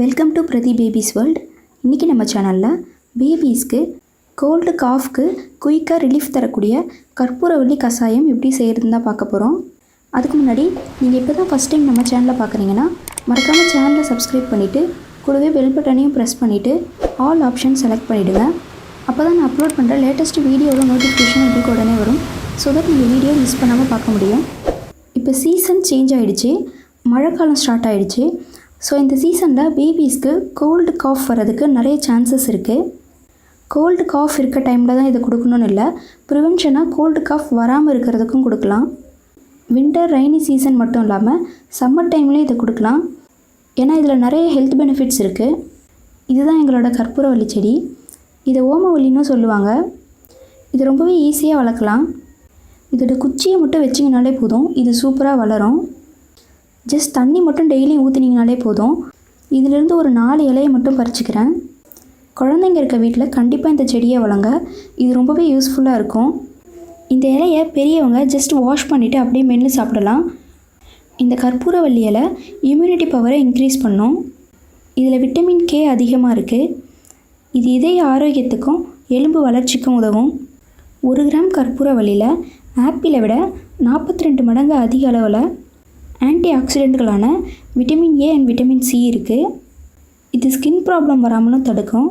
Welcome to பிரதி babies world. இன்றைக்கி நம்ம சேனலில் பேபிஸ்க்கு கோல்டு காஃப்க்கு குயிக்காக ரிலீஃப் தரக்கூடிய கற்பூரவள்ளி கஷாயம் எப்படி செய்கிறதுன்னு தான் பார்க்க போகிறோம். அதுக்கு முன்னாடி நீங்கள் இப்போ தான் ஃபஸ்ட் டைம் நம்ம சேனலில் பார்க்குறீங்கன்னா மறக்காமல் சேனலை சப்ஸ்கிரைப் பண்ணிவிட்டு கூடவே பெல் பட்டனையும் ப்ரெஸ் பண்ணிவிட்டு ஆல் ஆப்ஷன் செலக்ட் பண்ணிவிடுங்க. அப்போ தான் நான் அப்லோட் பண்ணுற லேட்டஸ்ட் வீடியோட நோட்டிஃபிகேஷன் உங்களுக்கு உடனே வரும். ஸோ தட் நீங்கள் வீடியோ மிஸ் பண்ணாமல் பார்க்க முடியும். இப்போ சீசன் சேஞ்ச் ஆகிடுச்சு, மழைக்காலம் ஸ்டார்ட் ஆகிடுச்சு. ஸோ இந்த சீசனில் பேபிஸ்க்கு கோல்டு காஃப் வர்றதுக்கு நிறைய சான்சஸ் இருக்குது. கோல்டு காஃப் இருக்க டைமில் தான் இதை கொடுக்கணும்னு இல்லை, ப்ரிவென்ஷனாக கோல்டு காஃப் வராமல் இருக்கிறதுக்கும் கொடுக்கலாம். வின்டர் ரெய்னி சீசன் மட்டும் இல்லாமல் சம்மர் டைம்லேயும் இதை கொடுக்கலாம். ஏன்னா இதில் நிறைய ஹெல்த் பெனிஃபிட்ஸ் இருக்குது. இதுதான் எங்களோட கற்பூரவள்ளி செடி. இதை ஓமவல்லின்னு சொல்லுவாங்க. இது ரொம்பவே ஈஸியாக வளர்க்கலாம். இதோட குச்சியை மட்டும் வச்சிங்கனாலே போதும், இது சூப்பராக வளரும். ஜஸ்ட் தண்ணி மட்டும் டெய்லியும் ஊற்றினீங்கனாலே போதும். இதிலேருந்து ஒரு 4 இலையை மட்டும் பறிச்சுக்கிறேன். குழந்தைங்க இருக்க வீட்டில் கண்டிப்பாக இந்த செடியை வளங்க, இது ரொம்பவே யூஸ்ஃபுல்லாக இருக்கும். இந்த இலையை பெரியவங்க ஜஸ்ட் வாஷ் பண்ணிவிட்டு அப்படியே மென்று சாப்பிடலாம். இந்த கற்பூரவள்ளி இலை இம்யூனிட்டி பவரை இன்க்ரீஸ் பண்ணும். இதில் விட்டமின் கே அதிகமாக இருக்குது. இது இதய ஆரோக்கியத்துக்கும் எலும்பு வளர்ச்சிக்கும் உதவும். 1 கிராம் கற்பூரவள்ளியில் ஆப்பிளை விட 42 மடங்கு அதிக அளவில் ஆன்டி ஆக்சிடென்ட்களான vitamin A and vitamin C இருக்குது. இது ஸ்கின் ப்ராப்ளம் வராமலும் தடுக்கும்.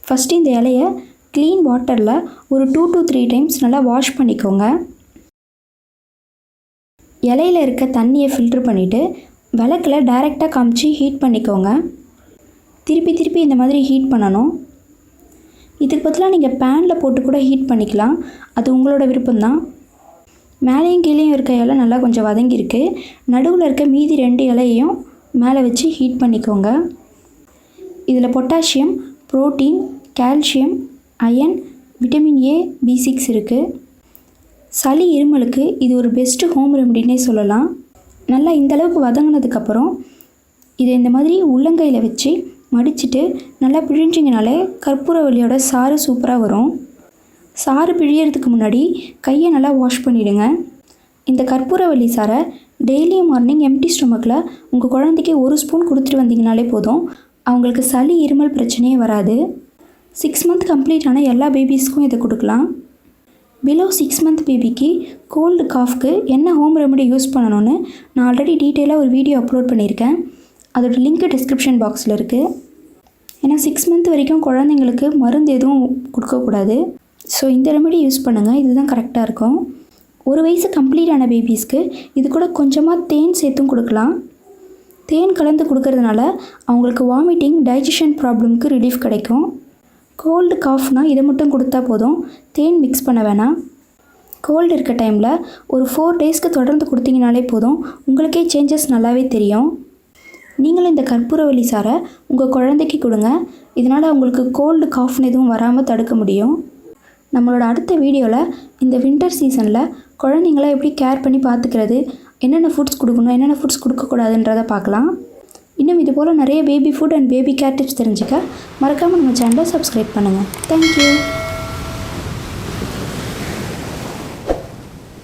ஃபஸ்ட்டு இந்த இலையை க்ளீன் வாட்டரில் ஒரு 2 to 3 டைம்ஸ் நல்லா வாஷ் பண்ணிக்கோங்க. இலையில் இருக்க தண்ணியை ஃபில்ட்ரு பண்ணிவிட்டு விளக்கில் டைரெக்டாக காமிச்சு ஹீட் பண்ணிக்கோங்க. திருப்பி இந்த மாதிரி ஹீட் பண்ணணும். இதுக்கு பதிலாக நீங்கள் பேனில் போட்டு கூட ஹீட் பண்ணிக்கலாம், அது உங்களோட விருப்பம்தான். மேலேயும் கீழேயும் இருக்க இலை நல்லா கொஞ்சம் வதங்கியிருக்கு. நடுவில் இருக்க மீதி 2 இலையையும் மேலே வச்சு ஹீட் பண்ணிக்கோங்க. இதில் potassium, protein, calcium, iron, vitamin A, B6 இருக்குது. சளி இருமலுக்கு இது ஒரு பெஸ்ட்டு ஹோம் ரெமடினே சொல்லலாம். நல்லா இந்தளவுக்கு வதங்கினதுக்கப்புறம் இதை இந்த மாதிரி உள்ளங்கையில் வச்சு மடிச்சுட்டு நல்லா பிழிஞ்சிங்கனாலே கற்பூரவள்ளியோட சாறு சூப்பராக வரும். சாறு பிழியறதுக்கு முன்னாடி கையை நல்லா வாஷ் பண்ணிவிடுங்க. இந்த கற்பூரவள்ளி சாரை டெய்லியும் மார்னிங் எம்டி ஸ்டொமக்கில் உங்கள் குழந்தைக்கு 1 ஸ்பூன் கொடுத்துட்டு வந்தீங்கனாலே போதும், அவங்களுக்கு சளி இருமல் பிரச்சனையே வராது. 6 மந்த் கம்ப்ளீட் ஆன எல்லா பேபிஸ்க்கும் இதை கொடுக்கலாம். பிலோ 6 மந்த் பேபிக்கு கோல்டு காஃப்க்கு என்ன ஹோம் ரெமடி யூஸ் பண்ணணும்னு நான் ஆல்ரெடி டீட்டெயிலாக ஒரு வீடியோ அப்லோட் பண்ணியிருக்கேன். அதோட லிங்க் டிஸ்கிரிப்ஷன் பாக்ஸில் இருக்குது. ஏன்னா 6 மந்த் வரைக்கும் குழந்தைங்களுக்கு மருந்து எதுவும் கொடுக்கக்கூடாது. ஸோ இந்த ரெமடி யூஸ் பண்ணுங்கள், இதுதான் கரெக்டாக இருக்கும். 1 வயசு கம்ப்ளீட் ஆன பேபிஸ்க்கு இது கூட கொஞ்சமாக தேன் சேர்த்தும் கொடுக்கலாம். தேன் கலந்து கொடுக்கறதுனால அவங்களுக்கு வாமிட்டிங், டைஜஷன் ப்ராப்ளம்க்கு ரிலீஃப் கிடைக்கும். கோல்டு காஃப்னால் இதை மட்டும் கொடுத்தா போதும், தேன் மிக்ஸ் பண்ண வேணாம். கோல்டு இருக்க டைமில் ஒரு 4 டேஸ்க்கு தொடர்ந்து கொடுத்தீங்கனாலே போதும், உங்களுக்கே சேஞ்சஸ் நல்லாவே தெரியும். நீங்களும் இந்த கற்பூரவள்ளி சாரை உங்கள் குழந்தைக்கு கொடுங்க. இதனால் அவங்களுக்கு கோல்டு காஃப்னு எதுவும் வராமல் தடுக்க முடியும். நம்மளோட அடுத்த வீடியோவில் இந்த வின்டர் சீசனில் குழந்தைங்கள எப்படி கேர் பண்ணி பார்த்துக்கிறது, என்னென்ன ஃபுட்ஸ் கொடுக்கணும், என்னென்ன ஃபுட்ஸ் கொடுக்கக்கூடாதுன்றதை பார்க்கலாம். இன்னும் இது போல் நிறைய baby food and baby care tips தெரிஞ்சுக்க மறக்காமல் நம்ம சேனலை சப்ஸ்கிரைப் பண்ணுங்கள். தேங்க்யூ.